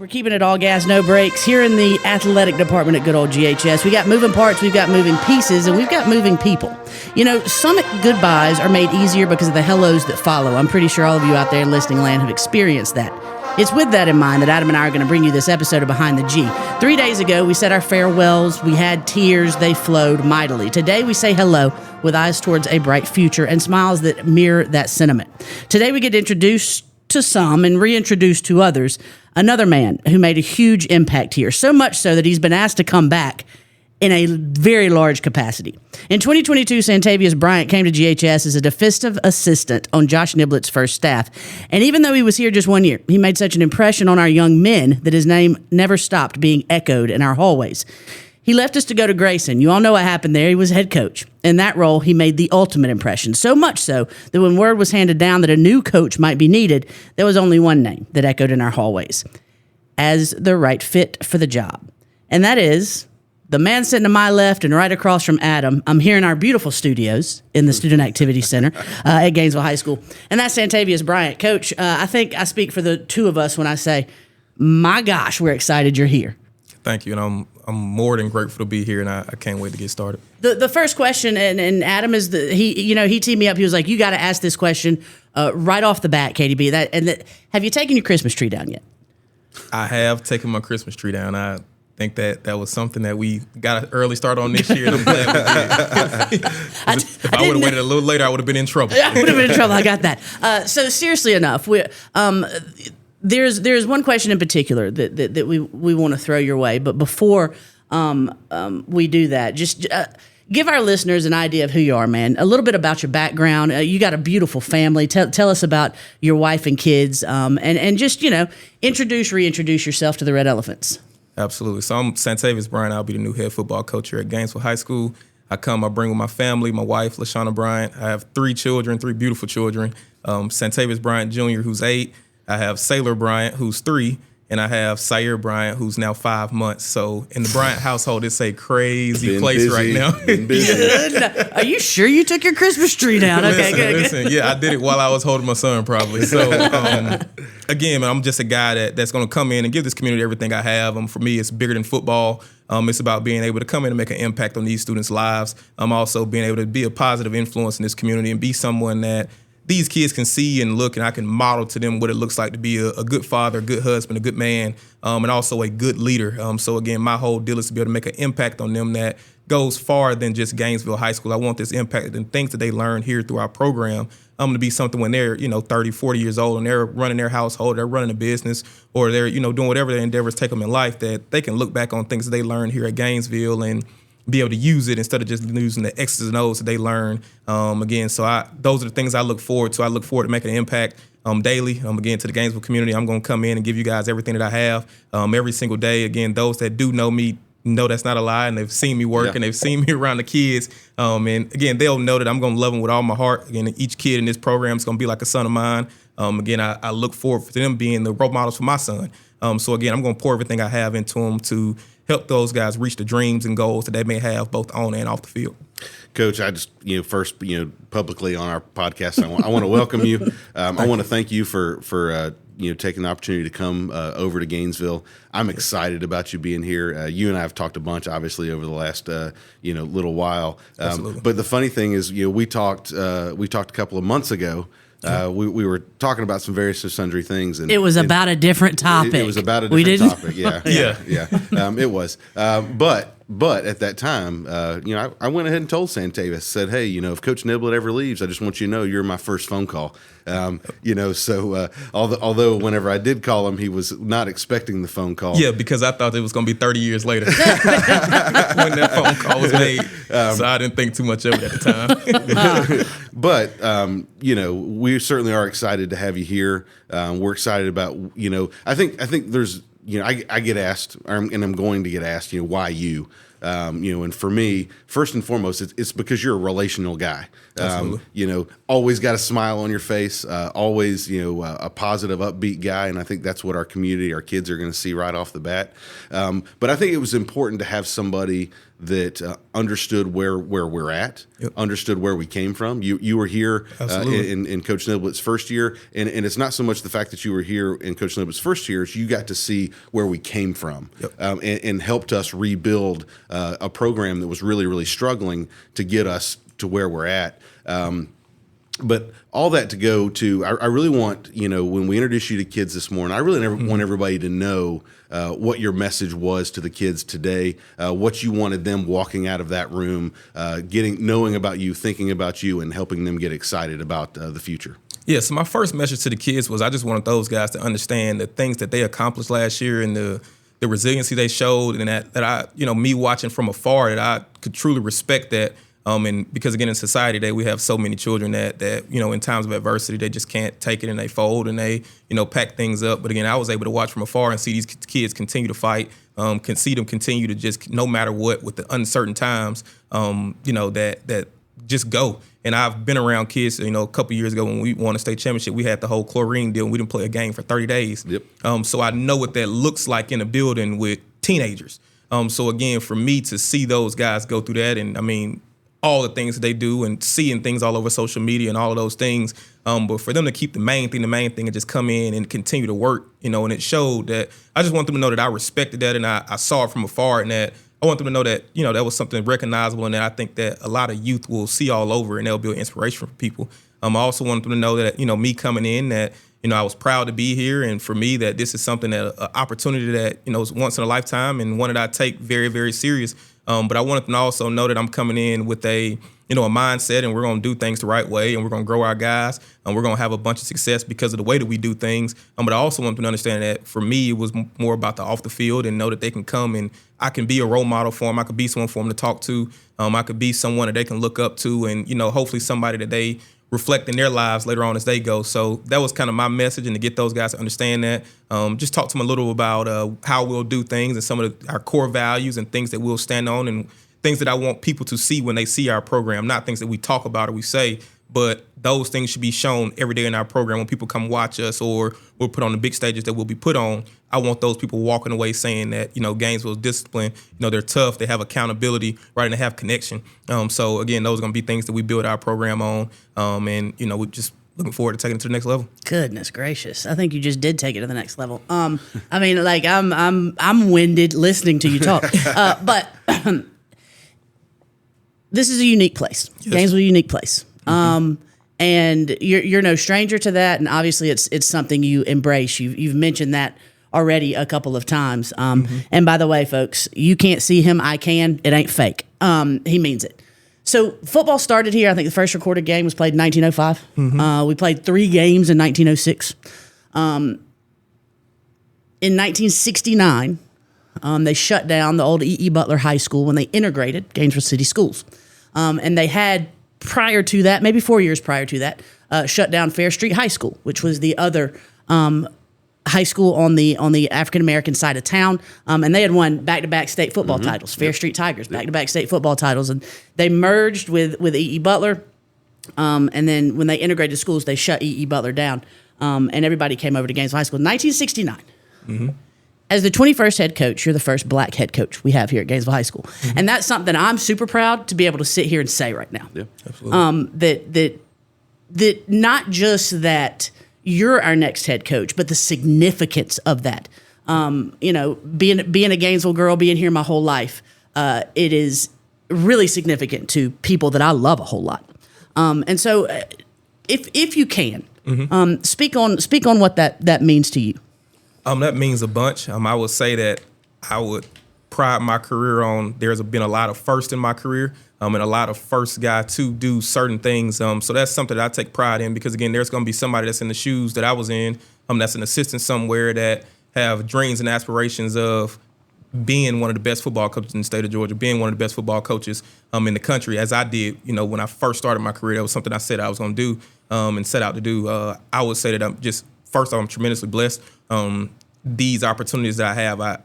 We're keeping it all gas, no brakes here in the athletic department at good old GHS. We got moving parts, we've got moving pieces, and we've got moving people. You know, some goodbyes are made easier because of the hellos that follow. I'm pretty sure all of you out there in listening land have experienced that. It's with that in mind that Adam and I are going to bring you this episode of Behind the G. 3 days ago, we said our farewells. We had tears. They flowed mightily. Today, we say hello with eyes towards a bright future and smiles that mirror that sentiment. Today, we get introduced to some and reintroduced to others another man who made a huge impact here, so much so that he's been asked to come back in a very large capacity. In 2022, Santavious Bryant came to GHS as a defensive assistant on Josh Niblett's first staff. And even though he was here just 1 year, he made such an impression on our young men that his name never stopped being echoed in our hallways. He left us to go to Grayson. You all know what happened there. He was head coach. In that role, he made the ultimate impression, so much so that when word was handed down that a new coach might be needed, there was only one name that echoed in our hallways as the right fit for the job. And that is the man sitting to my left and right across from Adam. I'm here in our beautiful studios in the Student Activity Center at Gainesville High School. And that's Santavious Bryant. Coach, I think I speak for the two of us when I say, my gosh, we're excited you're here. Thank you, and I'm more than grateful to be here, and I can't wait to get started. The first question, and Adam is he teed me up. He was like, you got to ask this question right off the bat, KDB. Have you taken your Christmas tree down yet? I have taken my Christmas tree down. I think that was something that we got an early start on this year, and I'm glad we did. If I would have waited a little later, I would have been in trouble. I would have been in trouble. I got that. So seriously enough, there's one question in particular that we want to throw your way, but before we do that, just give our listeners an idea of who you are, man. A little bit about your background. You got a beautiful family. Tell us about your wife and kids, and just reintroduce yourself to the Red Elephants. Absolutely. So I'm Santavious Bryant. I'll be the new head football coach here at Gainesville High School. I bring with my family, my wife, LaShawna Bryant. I have three beautiful children. Santavious Bryant Jr., who's 8. I have Sailor Bryant, who's 3, and I have Sayer Bryant, who's now 5 months. So in the Bryant household, it's a crazy place right now. Are you sure you took your Christmas tree down? Okay, listen, good. Yeah, I did it while I was holding my son, probably. So again, man, I'm just a guy that's going to come in and give this community everything I have. For me, it's bigger than football. It's about being able to come in and make an impact on these students' lives. I'm also being able to be a positive influence in this community and be someone that these kids can see and look, and I can model to them what it looks like to be a good father, a good husband, a good man, and also a good leader. So again, my whole deal is to be able to make an impact on them that goes farther than just Gainesville High School. I want this impact and things that they learn here through our program to be something when they're 30, 40 years old and they're running their household, they're running a business, or they're doing whatever their endeavors take them in life, that they can look back on things that they learned here at Gainesville and be able to use it instead of just using the X's and O's that they learn. So those are the things I look forward to. I look forward to making an impact daily. Again, to the Gainesville community, I'm going to come in and give you guys everything that I have every single day. Again, those that do know me know that's not a lie, and they've seen me work and they've seen me around the kids. And again, they'll know that I'm going to love them with all my heart. Again, each kid in this program is going to be like a son of mine. Again, I look forward to them being the role models for my son. So again, I'm going to pour everything I have into them to help those guys reach the dreams and goals that they may have both on and off the field. Coach, I just, first, publicly on our podcast, I want to welcome you. I want to thank you for taking the opportunity to come over to Gainesville. I'm excited about you being here. You and I have talked a bunch, obviously, over the last, little while. But the funny thing is, we talked a couple of months ago. We were talking about some various and sundry things, and it was about a different topic. It was about a different topic. Yeah. It was. But at that time, I went ahead and told Santavious, said, hey, if Coach Niblett ever leaves, I just want you to know you're my first phone call. Although whenever I did call him, he was not expecting the phone call. Yeah, because I thought it was going to be 30 years later when that phone call was made. So I didn't think too much of it at the time. But, we certainly are excited to have you here. We're excited about, I think there's, I get asked, and I'm going to get asked, why you? And for me, first and foremost, it's because you're a relational guy. Always got a smile on your face, always, a positive, upbeat guy. And I think that's what our community, our kids are going to see right off the bat. But I think it was important to have somebody that understood where we're at, understood where we came from. You were here in Coach Niblett's first year, and it's not so much the fact that you were here in Coach Niblett's first year, as you got to see where we came from, and helped us rebuild a program that was really, really struggling to get us to where we're at. But all that to go to, I really want, when we introduce you to kids this morning, I really want everybody to know what your message was to the kids today, what you wanted them walking out of that room, knowing about you, thinking about you, and helping them get excited about the future. Yeah, so my first message to the kids was I just wanted those guys to understand the things that they accomplished last year and the resiliency they showed, and that I, me watching from afar, that I could truly respect that. And because, again, in society today, we have so many children that in times of adversity, they just can't take it and they fold and they, pack things up. But, again, I was able to watch from afar and see these kids continue to fight, can see them continue to just, no matter what, with the uncertain times, that just go. And I've been around kids, a couple years ago when we won a state championship, we had the whole chlorine deal and we didn't play a game for 30 days. Yep. So I know what that looks like in a building with teenagers. So, again, for me to see those guys go through that, and, all the things that they do and seeing things all over social media and all of those things. But for them to keep the main thing and just come in and continue to work, and it showed that I just want them to know that I respected that and I saw it from afar, and that I want them to know that, that was something recognizable and that I think that a lot of youth will see all over and they'll be an inspiration for people. I also want them to know that, me coming in, that, I was proud to be here, and for me that this is something that an opportunity that, is once in a lifetime and one that I take very, very serious. But I wanted them to also know that I'm coming in with a mindset, and we're going to do things the right way, and we're going to grow our guys, and we're going to have a bunch of success because of the way that we do things. But I also want them to understand that for me, it was more about the off the field, and know that they can come and I can be a role model for them. I could be someone for them to talk to. I could be someone that they can look up to, and, hopefully somebody that they reflect in their lives later on as they go. So that was kind of my message, and to get those guys to understand that. Just talk to them a little about how we'll do things and some of our core values and things that we'll stand on, and things that I want people to see when they see our program, not things that we talk about or we say, but those things should be shown every day in our program when people come watch us or we'll put on the big stages that we'll be put on. I want those people walking away saying that, Gainesville's disciplined, they're tough, they have accountability, right, and they have connection. So, again, those are going to be things that we build our program on, and, we're just looking forward to taking it to the next level. Goodness gracious. I think you just did take it to the next level. I'm winded listening to you talk, but this is a unique place. Yes. Gainesville, a unique place. And you're no stranger to that, and obviously it's something you embrace. You've mentioned that already a couple of times. And by the way, folks, you can't see him, I can. It ain't fake. He means it. So football started here. I think the first recorded game was played in 1905. We played 3 games in 1906. In 1969, they shut down the old E.E. Butler High School when they integrated Gainesville City Schools. And they had, prior to that, maybe 4 years prior to that, shut down Fair Street High School, which was the other high school on the African American side of town, and they had won back-to-back state football titles. Fair Street Tigers, back-to-back state football titles, and they merged with E.E. Butler, and then when they integrated schools, they shut E.E. Butler down, and everybody came over to Gainesville High School in 1969. As the 21st head coach, you're the first black head coach we have here at Gainesville High School, and that's something I'm super proud to be able to sit here and say right now. Yeah, absolutely. That not just that you're our next head coach, but the significance of that. Being a Gainesville girl, being here my whole life, it is really significant to people that I love a whole lot. And so, if you can, speak on what that means to you. That means a bunch. I would say that I would pride my career on there's been a lot of firsts in my career, and a lot of first guy to do certain things. So that's something that I take pride in, because, again, there's going to be somebody that's in the shoes that I was in, that's an assistant somewhere, that have dreams and aspirations of being one of the best football coaches in the state of Georgia, being one of the best football coaches in the country, as I did. When I first started my career, that was something I said I was going to do and set out to do. I would say that I'm tremendously blessed. These opportunities that I have,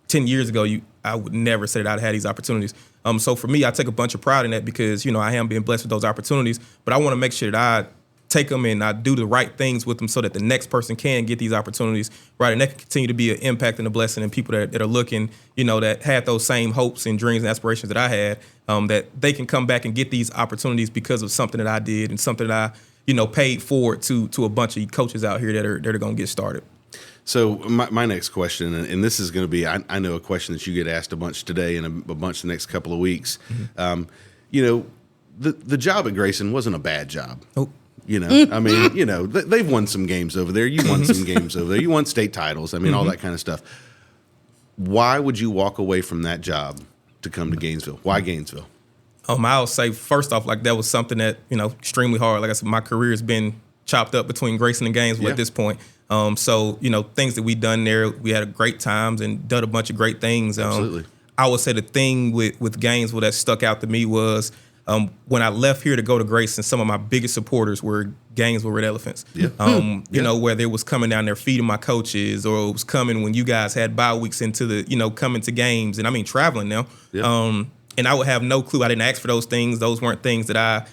10 years ago, I would never say that I'd had these opportunities. So for me, I take a bunch of pride in that, because, I am being blessed with those opportunities, but I want to make sure that I take them and I do the right things with them so that the next person can get these opportunities, right? And that can continue to be an impact and a blessing, and people that are looking, that had those same hopes and dreams and aspirations that I had, that they can come back and get these opportunities because of something that I did and something that I, paid forward to a bunch of coaches out here that are going to get started. So my next question, and this is going to be, I know a question that you get asked a bunch today and a bunch the next couple of weeks. The job at Grayson wasn't a bad job. Nope. I mean, they've won some games over there. You won some games over there. You won state titles. I mean, all that kind of stuff. Why would you walk away from that job to come to Gainesville? Why Gainesville? I'll say first off, that was something that, extremely hard. Like I said, my career has been chopped up between Grayson and Gainesville at this point. So, things that we done there, we had great times and done a bunch of great things. Absolutely. I would say the thing with Gainesville that stuck out to me was when I left here to go to Grayson, some of my biggest supporters were Gainesville Red Elephants. Yeah. Whether it was coming down there feeding my coaches, or it was coming when you guys had bye weeks into the, coming to games, and I mean traveling now. Yeah. And I would have no clue. I didn't ask for those things. Those weren't things that I,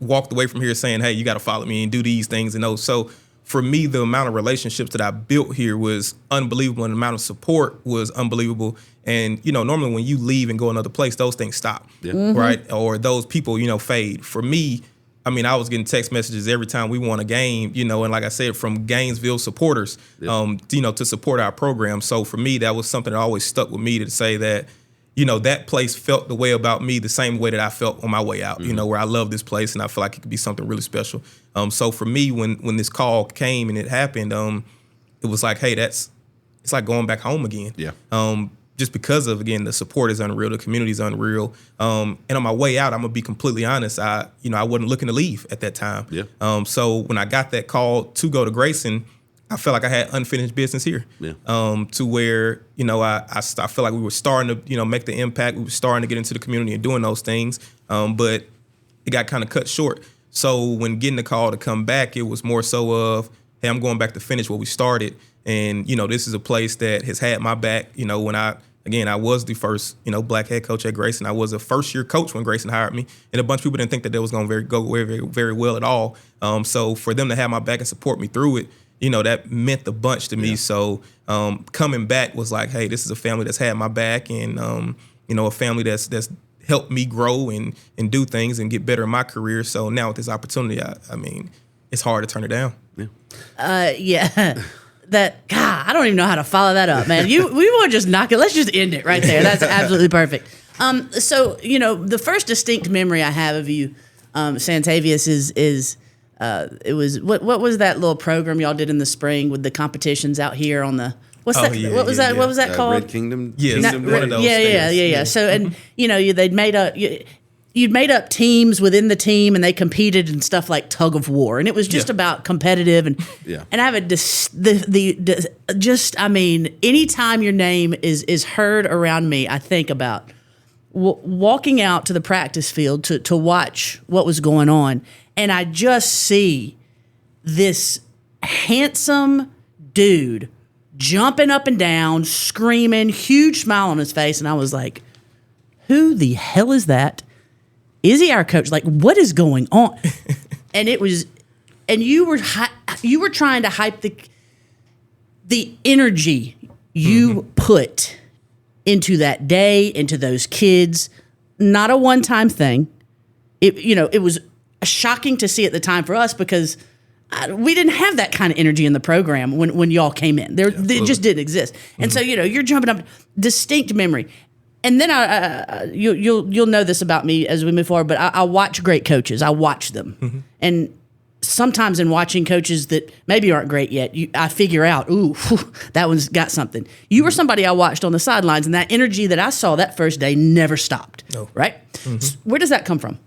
walked away from here saying, hey, you got to follow me and do these things and those. So for me, the amount of relationships that I built here was unbelievable, and the amount of support was unbelievable. And, normally when you leave and go another place, those things stop, right? Or those people, fade. For me, I mean, I was getting text messages every time we won a game, and like I said, from Gainesville supporters, to support our program. So for me, that was something that always stuck with me, to say that, that place felt the way about me the same way that I felt on my way out, where I love this place and I feel like it could be something really special. So for me, when this call came and it happened, it was like, hey, it's like going back home again. Yeah. Just because of, again, the support is unreal, the community is unreal. And on my way out, I'm going to be completely honest, I wasn't looking to leave at that time. Yeah. So when I got that call to go to Grayson, I felt like I had unfinished business here. Yeah. To where, I felt like we were starting to, make the impact. We were starting to get into the community and doing those things. But it got kind of cut short. So when getting the call to come back, it was more so of, hey, I'm going back to finish what we started. And, this is a place that has had my back. When I was the first, black head coach at Grayson. I was a first-year coach when Grayson hired me. And a bunch of people didn't think that was going to go very, very well at all. So for them to have my back and support me through it, that meant the bunch to me. So coming back was like, hey, this is a family that's had my back, and, a family that's helped me grow and do things and get better in my career. So now with this opportunity, I mean, it's hard to turn it down. Yeah. I don't even know how to follow that up, man. We want to just knock it. Let's just end it right there. That's absolutely perfect. So, the first distinct memory I have of you, Santavious, is it was what was that little program y'all did in the spring with the competitions out here on the what was that called? Red Kingdom. Yeah, one of those. Yeah. So and they'd made up. You'd made up teams within the team, and they competed in stuff like tug of war, and it was just about competitive and and I have I mean, anytime your name is heard around me, I think about walking out to the practice field to watch what was going on, and I just see this handsome dude jumping up and down, screaming, huge smile on his face, and I was like, who the hell is that? Is he our coach? Like, what is going on? And you were trying to hype the energy you put into that day, into those kids. Not a one-time thing. It was shocking to see at the time for us, because we didn't have that kind of energy in the program when y'all came in. It just didn't exist. And so, you're jumping up, distinct memory. And then you'll know this about me as we move forward, but I watch great coaches. I watch them. And sometimes in watching coaches that maybe aren't great yet, I figure out, that one's got something. You were somebody I watched on the sidelines, and that energy that I saw that first day never stopped. No. Right? So where does that come from?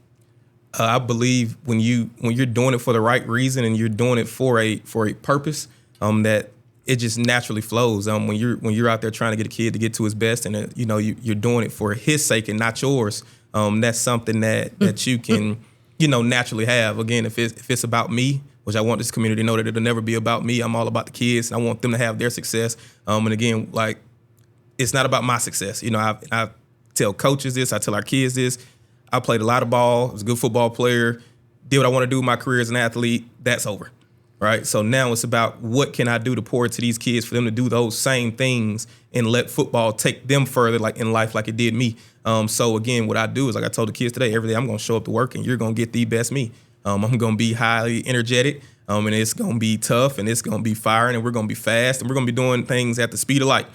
I believe when you're doing it for the right reason and you're doing it for a purpose, that it just naturally flows. When you're out there trying to get a kid to get to his best, and you're doing it for his sake and not yours, that's something that you can naturally have. Again, if it's about me, which I want this community to know that it'll never be about me. I'm all about the kids, and I want them to have their success. And again, like, it's not about my success. I tell coaches this, I tell our kids this. I played a lot of ball. I was a good football player. did what I want to do with my career as an athlete. That's over, right? So now it's about what can I do to pour into these kids for them to do those same things and let football take them further, like in life, like it did me. So again, what I do is, like I told the kids today, every day I'm going to show up to work and you're going to get the best me. I'm going to be highly energetic, and it's going to be tough, and it's going to be firing, and we're going to be fast, and we're going to be doing things at the speed of light.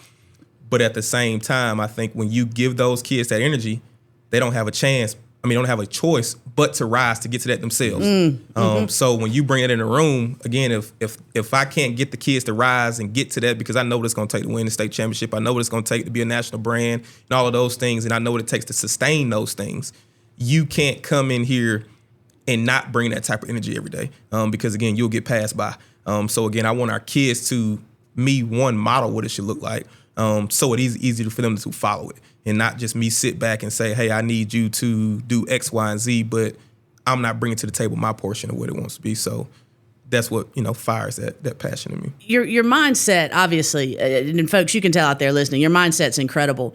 But at the same time, I think when you give those kids that energy, they don't have a chance. Don't have a choice but to rise to get to that themselves. So when you bring it in the room, again, if I can't get the kids to rise and get to that, because I know what it's going to take to win the state championship, I know what it's going to take to be a national brand and all of those things, and I know what it takes to sustain those things, you can't come in here and not bring that type of energy every day, because, again, you'll get passed by. So, again, I want our kids to, model what it should look like, so it's easier for them to follow it, and not just me sit back and say, hey, I need you to do X, Y, and Z, but I'm not bringing to the table my portion of what it wants to be. So that's what, fires that passion in me. Your mindset, obviously, and folks, you can tell out there listening, your mindset's incredible.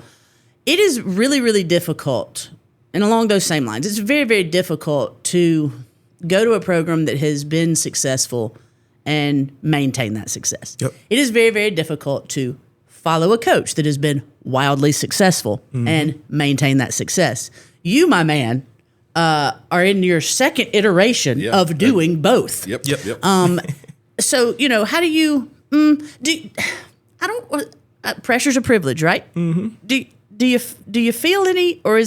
It is really, really difficult. And along those same lines, it's very, very difficult to go to a program that has been successful and maintain that success. Yep. It is very, very difficult to follow a coach that has been wildly successful and maintain that success. You, my man, are in your second iteration of doing both. Yep. So, how do you pressure's a privilege, right? Do you feel any, or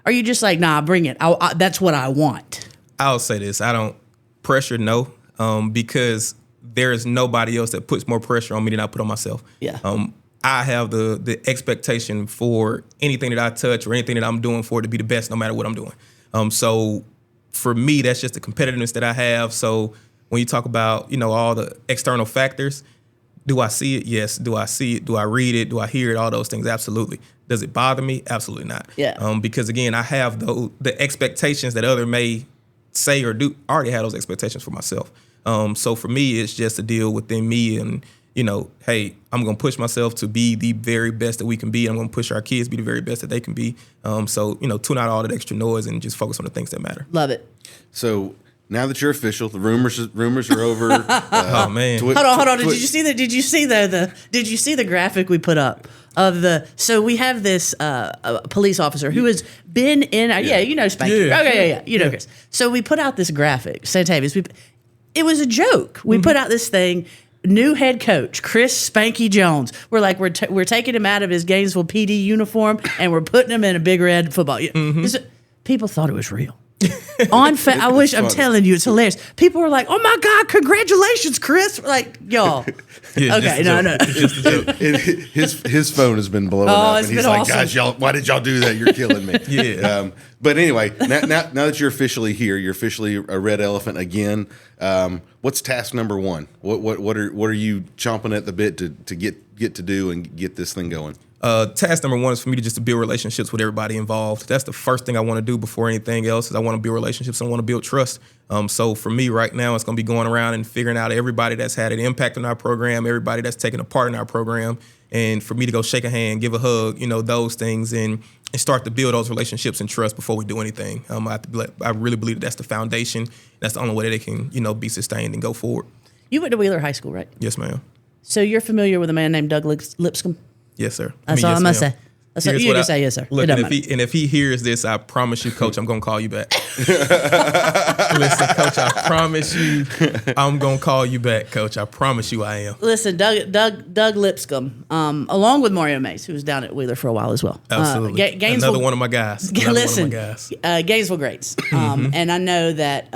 are you just like, nah, bring it. That's what I want. I'll say this. I don't pressure, no, because there is nobody else that puts more pressure on me than I put on myself. Yeah. I have the expectation for anything that I touch or anything that I'm doing for it to be the best, no matter what I'm doing. So for me, that's just the competitiveness that I have. So when you talk about, all the external factors, do I see it? Yes. Do I see it? Do I read it? Do I hear it? All those things? Absolutely. Does it bother me? Absolutely not. Yeah. Because, again, I have the expectations that other may say or do. I already have those expectations for myself. So for me, it's just a deal within me, and, hey, I'm going to push myself to be the very best that we can be. I'm going to push our kids to be the very best that they can be. So, tune out all that extra noise and just focus on the things that matter. Love it. So now that you're official, the rumors are over. Oh man! Hold on. Did you see that? Did you see the graphic we put up of the? So we have this police officer who has been in. You know Spanky. Yeah. Okay, you know Chris. So we put out this graphic. Santavious. It was a joke. We put out this thing. New head coach Chris Spanky Jones. We're like we're taking him out of his Gainesville PD uniform and we're putting him in a big red football. People thought it was real. I'm telling you, it's hilarious. People were like, "Oh my God, congratulations, Chris!" We're like, y'all. Okay, no. His phone has been blowing up, and he's like, awesome. "Guys, y'all, why did y'all do that? You're killing me." Yeah. But anyway, now that you're officially here, you're officially a red elephant again. What's task number one? What are you chomping at the bit to get to do and get this thing going? Task number one is for me to build relationships with everybody involved. That's the first thing I want to do before anything else. Is I want to build relationships and I want to build trust. So for me right now, it's going to be going around and figuring out everybody that's had an impact on our program, everybody that's taken a part in our program, and for me to go shake a hand, give a hug, those things, and start to build those relationships and trust before we do anything. I really believe that's the foundation. That's the only way that they can, be sustained and go forward. You went to Wheeler High School, right? Yes, ma'am. So you're familiar with a man named Doug Lipscomb? Yes, sir. That's all I must say. You just say yes, sir. Look, if he hears this, I promise you, Coach, I'm going to call you back. Listen, Coach, I promise you, I'm going to call you back, Coach. I promise you I am. Listen, Doug Lipscomb, along with Mario Mays, who was down at Wheeler for a while as well. Absolutely. Gainesville, another one of my guys. Gainesville greats. And I know that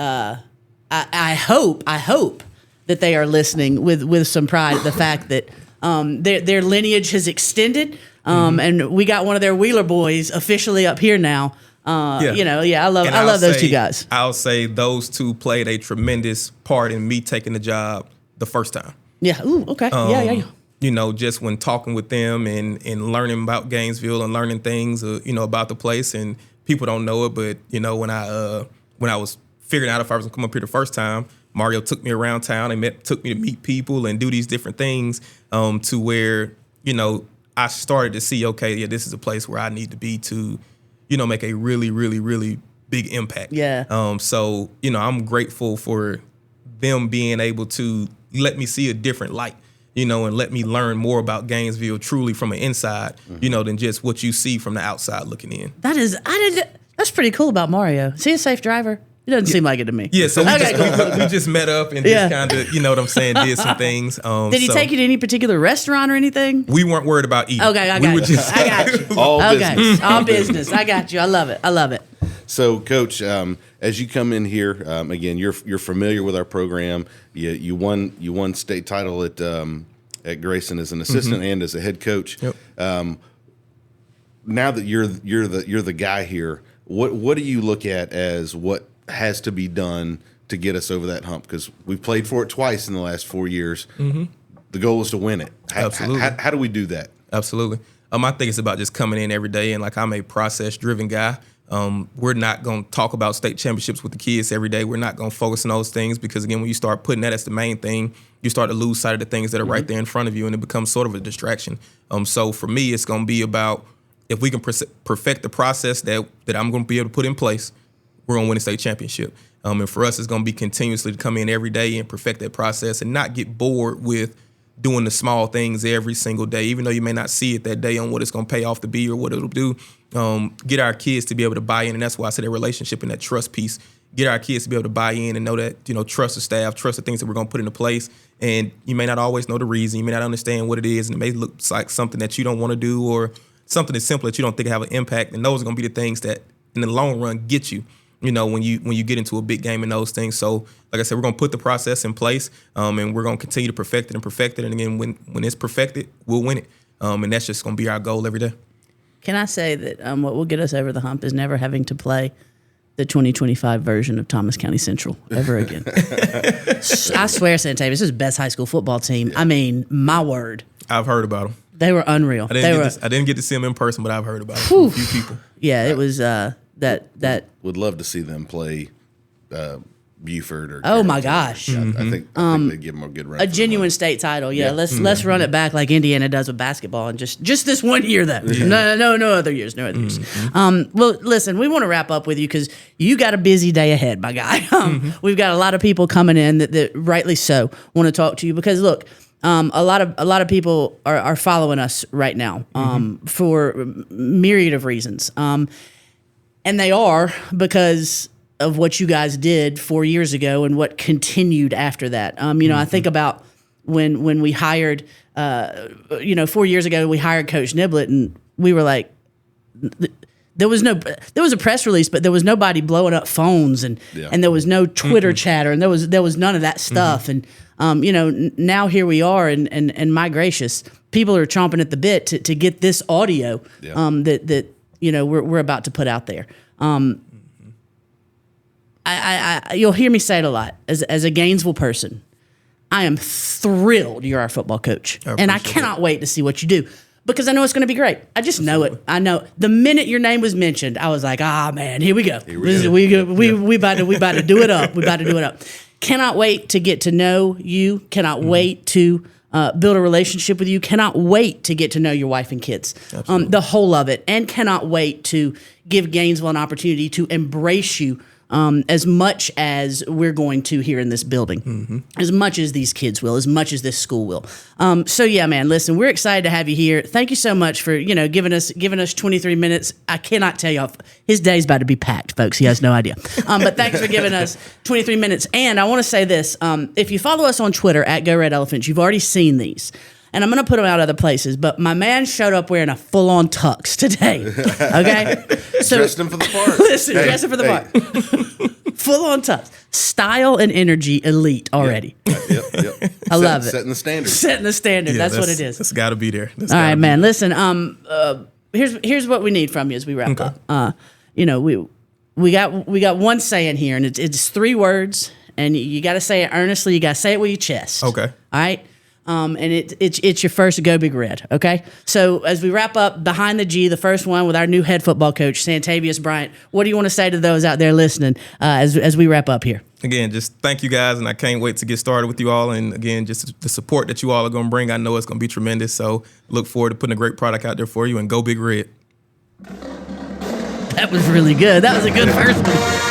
I hope that they are listening with some pride at the fact that their lineage has extended, and we got one of their Wheeler boys officially up here now. I love those two guys. I'll say those two played a tremendous part in me taking the job the first time. Yeah. Ooh. Okay. Yeah. Just when talking with them and learning about Gainesville and learning things, about the place, and people don't know it, but when I was figuring out if I was gonna come up here the first time, Mario took me around town and took me to meet people and do these different things to where, I started to see, okay, yeah, this is a place where I need to be to, make a really, really, really big impact. Yeah. So, I'm grateful for them being able to let me see a different light, and let me learn more about Gainesville truly from the inside, than just what you see from the outside looking in. That's pretty cool about Mario. Is he a safe driver? It doesn't seem like it to me. Yeah, so we just met up and just kind of, you know what I'm saying, did some things. Did he take you to any particular restaurant or anything? We weren't worried about eating. Okay, I got you. All business. All business. I got you. I love it. So, Coach, as you come in here, again, you're familiar with our program. You won state title at Grayson as an assistant and as a head coach. Yep. Now that you're the guy here, what do you look at as what has to be done to get us over that hump? Because we've played for it twice in the last 4 years. The goal is to win it. Absolutely. How do we do that? Absolutely. I think it's about just coming in every day, and like I'm a process-driven guy. We're not going to talk about state championships with the kids every day. We're not going to focus on those things because, again, when you start putting that as the main thing, you start to lose sight of the things that are right there in front of you, and it becomes sort of a distraction. So for me, it's going to be about if we can perfect the process that I'm going to be able to put in place, we're going to win a state championship. And for us, it's going to be continuously to come in every day and perfect that process and not get bored with doing the small things every single day, even though you may not see it that day on what it's going to pay off to be or what it'll do. Get our kids to be able to buy in, and that's why I said that relationship and that trust piece. Get our kids to be able to buy in and know that, trust the staff, trust the things that we're going to put into place. And you may not always know the reason. You may not understand what it is, and it may look like something that you don't want to do or something that's simple that you don't think have an impact. And those are going to be the things that in the long run get you. When you get into a big game and those things. So, like I said, we're going to put the process in place, and we're going to continue to perfect it. And again, when it's perfected, we'll win it. And that's just going to be our goal every day. Can I say that what will get us over the hump is never having to play the 2025 version of Thomas County Central ever again? I swear, Santavious is the best high school football team. Yeah. I mean, my word. I've heard about them. They were unreal. I didn't get to see them in person, but I've heard about them from a few people. Yeah, it was that. Would love to see them play Buford or. Oh my gosh! I think they'd give them a good run. A genuine state title. Yeah, let's run it back like Indiana does with basketball, and just this one year though. Yeah. No other years. Well, listen, we want to wrap up with you because you got a busy day ahead, my guy. We've got a lot of people coming in that rightly so want to talk to you because look. A lot of people are following us right now for myriad of reasons. And they are because of what you guys did 4 years ago and what continued after that. I think about when we hired, 4 years ago, we hired Coach Niblett, and we were like, there was a press release, but there was nobody blowing up phones, and there was no Twitter chatter, and there was none of that stuff. And now here we are, and my gracious, people are chomping at the bit to get this audio that we're about to put out there. You'll hear me say it a lot as a Gainesville person. I am thrilled you're our football coach, and I cannot wait to see what you do because I know it's going to be great. I just know it. I know the minute your name was mentioned, I was like, man, here we go. We about to do it up. We about to do it up. Cannot wait to get to know you. Cannot wait to build a relationship with you. Cannot wait to get to know your wife and kids. The whole of it. And cannot wait to give Gainesville an opportunity to embrace you as much as we're going to here in this building, as much as these kids will, as much as this school will. So yeah, man, listen, we're excited to have you here. Thank you so much for, giving us 23 minutes. I cannot tell y'all, his day's about to be packed, folks. He has no idea. But thanks for giving us 23 minutes. And I want to say this, if you follow us on Twitter at Go Red Elephants, you've already seen these. And I'm going to put them out other places, but my man showed up wearing a full-on tux today, okay? So dressed him for the part. Listen, dressed him for the part. Full-on tux. Style and energy elite already. Yep. I love it. Setting the standard. Setting the standard. That's what it is. That's got to be there. All right, man. Listen, here's what we need from you as we wrap up. We got one saying here, and it's 3 words, and you got to say it earnestly. You got to say it with your chest. Okay. All right? And it's your first Go Big Red, okay? So as we wrap up Behind the G, the first one with our new head football coach, Santavious Bryant, what do you want to say to those out there listening as we wrap up here? Again, just thank you guys, and I can't wait to get started with you all. And again, just the support that you all are going to bring, I know it's going to be tremendous. So look forward to putting a great product out there for you, and Go Big Red. That was really good. That was a good first one.